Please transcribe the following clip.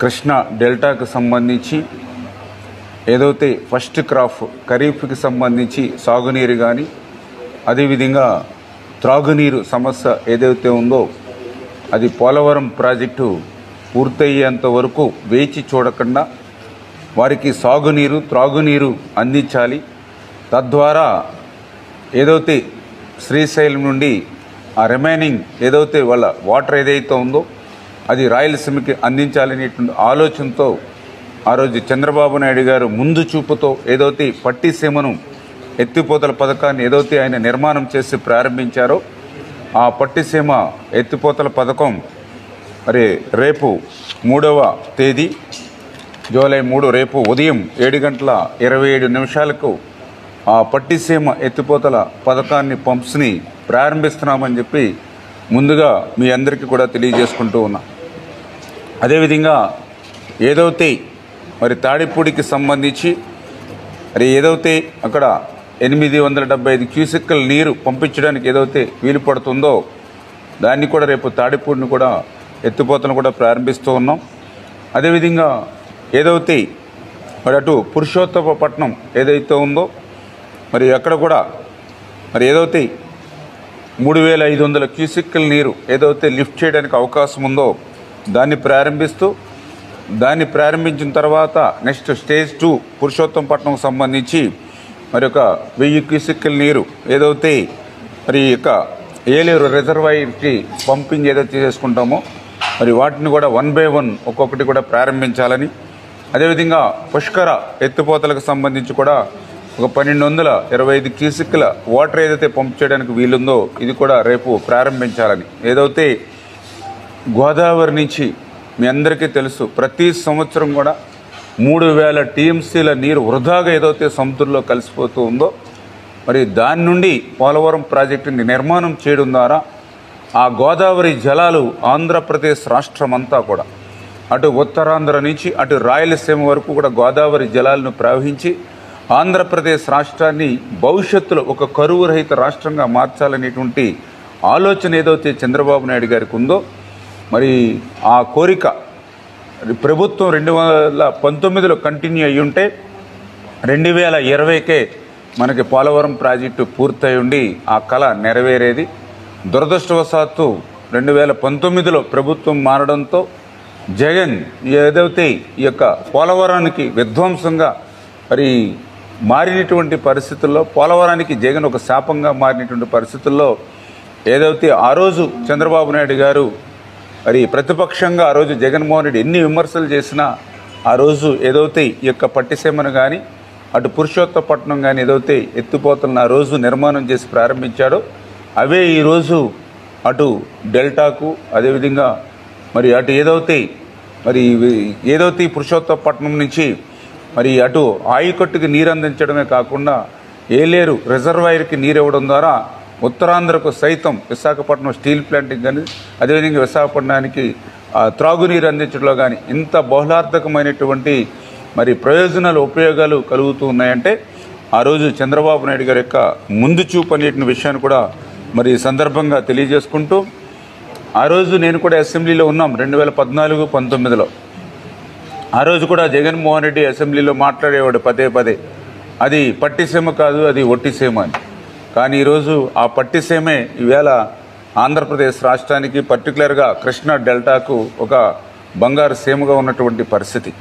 కృష్ణా డెల్టాకు సంబంధించి ఏదైతే first crop ఖరీఫ్కి సంబంధించి సాగునీరు కానీ అదేవిధంగా త్రాగునీరు సమస్య ఏదైతే ఉందో అది పోలవరం ప్రాజెక్టు పూర్తయ్యేంత వరకు వేచి చూడకుండా వారికి సాగునీరు త్రాగునీరు అందించాలి. తద్వారా ఏదైతే శ్రీశైలం నుండి ఆ రిమైనింగ్ ఏదైతే వాళ్ళ వాటర్ ఏదైతే ఉందో అది రాయలసీమకి అందించాలనేటువంటి ఆలోచనతో ఆ రోజు చంద్రబాబు నాయుడు గారు ముందు చూపుతో ఏదైతే పట్టిసీమను ఎత్తిపోతల పథకాన్ని ఏదైతే ఆయన నిర్మాణం చేసి ప్రారంభించారో ఆ పట్టిసీమ ఎత్తిపోతల పథకం మరి రేపు 3వ తేదీ జూలై 3 రేపు ఉదయం 7:27 ఆ పట్టిసీమ ఎత్తిపోతల పథకాన్ని పంప్స్ని ప్రారంభిస్తున్నామని చెప్పి ముందుగా మీ అందరికీ కూడా తెలియజేసుకుంటూ ఉన్నా. అదేవిధంగా ఏదైతే మరి తాడిపూడికి సంబంధించి మరి ఏదైతే అక్కడ 875 క్యూసెక్కుల నీరు పంపించడానికి ఏదైతే వీలు పడుతుందో దాన్ని కూడా రేపు తాడిపూడిని కూడా ఎత్తిపోతలను కూడా ప్రారంభిస్తూ ఉన్నాం. అదేవిధంగా ఏదైతే మరి అటు పురుషోత్తపట్నం ఏదైతే ఉందో మరి అక్కడ కూడా మరి ఏదైతే 3500 క్యూసెక్కుల నీరు ఏదైతే లిఫ్ట్ చేయడానికి అవకాశం ఉందో దాన్ని ప్రారంభించిన తర్వాత నెక్స్ట్ స్టేజ్ 2 పురుషోత్తంపట్నం సంబంధించి మరి ఒక 1000 క్యూసెక్కుల నీరు ఏదైతే మరి ఇక ఏలేరు రిజర్వాయర్కి పంపింగ్ ఏదైతే చేసుకుంటామో మరి వాటిని కూడా 1 by 1 ఒక్కొక్కటి కూడా ప్రారంభించాలని, అదేవిధంగా పుష్కర ఎత్తిపోతలకు సంబంధించి కూడా ఒక 1225 క్యూసెక్కుల వాటర్ ఏదైతే పంప్ చేయడానికి వీలుందో ఇది కూడా రేపు ప్రారంభించాలని. ఏదైతే గోదావరి నుంచి మీ అందరికీ తెలుసు ప్రతి సంవత్సరం కూడా 3000 టీఎంసీల నీరు వృధాగా ఏదైతే సముద్రంలో కలిసిపోతూ ఉందో మరి దాని నుండి పోలవరం ప్రాజెక్టుని నిర్మాణం చేయడం ద్వారా ఆ గోదావరి జలాలు ఆంధ్రప్రదేశ్ రాష్ట్రం అంతా కూడా అటు ఉత్తరాంధ్ర నుంచి అటు రాయలసీమ వరకు కూడా గోదావరి జలాలను ప్రవహించి ఆంధ్రప్రదేశ్ రాష్ట్రాన్ని భవిష్యత్తులో ఒక కరువు రహిత రాష్ట్రంగా మార్చాలనేటువంటి ఆలోచన ఏదైతే చంద్రబాబు నాయుడు గారికి ఉందో మరి ఆ కోరిక ప్రభుత్వం 2019లో కంటిన్యూ అయ్యి ఉంటే 2020కే మనకి పోలవరం ప్రాజెక్టు పూర్తయి ఉండి ఆ కళ నెరవేరేది. దురదృష్టవశాత్తు 2019లో ప్రభుత్వం మారడంతో జగన్ ఏదైతే ఈ యొక్క పోలవరానికి విధ్వంసంగా మరి మారినటువంటి పరిస్థితుల్లో పోలవరానికి జగన్ ఒక శాపంగా మారినటువంటి పరిస్థితుల్లో ఏదైతే ఆ రోజు చంద్రబాబు నాయుడు గారు మరి ప్రతిపక్షంగా ఆ రోజు జగన్మోహన్ రెడ్డి ఎన్ని విమర్శలు చేసినా ఆ రోజు ఏదైతే ఈ యొక్క పట్టిసీమను కానీ అటు పురుషోత్తపట్నం కానీ ఏదైతే ఎత్తిపోతలను ఆ రోజు నిర్మాణం చేసి ప్రారంభించాడో అవే ఈరోజు అటు డెల్టాకు అదేవిధంగా మరి అటు ఏదైతే పురుషోత్తపట్నం నుంచి మరి అటు ఆయకట్టుకి నీరు అందించడమే కాకుండా ఏలేరు రిజర్వాయర్కి నీరు ఇవ్వడం ద్వారా ఉత్తరాంధ్రకు సైతం విశాఖపట్నం స్టీల్ ప్లాంట్కి కానీ అదేవిధంగా విశాఖపట్నానికి త్రాగునీరు అందించడంలో కానీ ఇంత బహుళార్థకమైనటువంటి మరి ప్రయోజనాలు ఉపయోగాలు కలుగుతూ ఉన్నాయంటే ఆ రోజు చంద్రబాబు నాయుడు గారి యొక్క ముందు చూపు అనేటువంటి విషయాన్ని కూడా మరి సందర్భంగా తెలియజేసుకుంటూ ఆ రోజు నేను కూడా అసెంబ్లీలో ఉన్నాం 2014-19లో. ఆ రోజు కూడా జగన్మోహన్ రెడ్డి అసెంబ్లీలో మాట్లాడేవాడు పదే అది పట్టిసీమ కాదు అది ఒట్టిసీమ అని. కానీ ఈరోజు ఆ పట్టిసీమే ఈవేళ ఆంధ్రప్రదేశ్ రాష్ట్రానికి పర్టికులర్గా కృష్ణా డెల్టాకు ఒక బంగారు సీమగా ఉన్నటువంటి పరిస్థితి.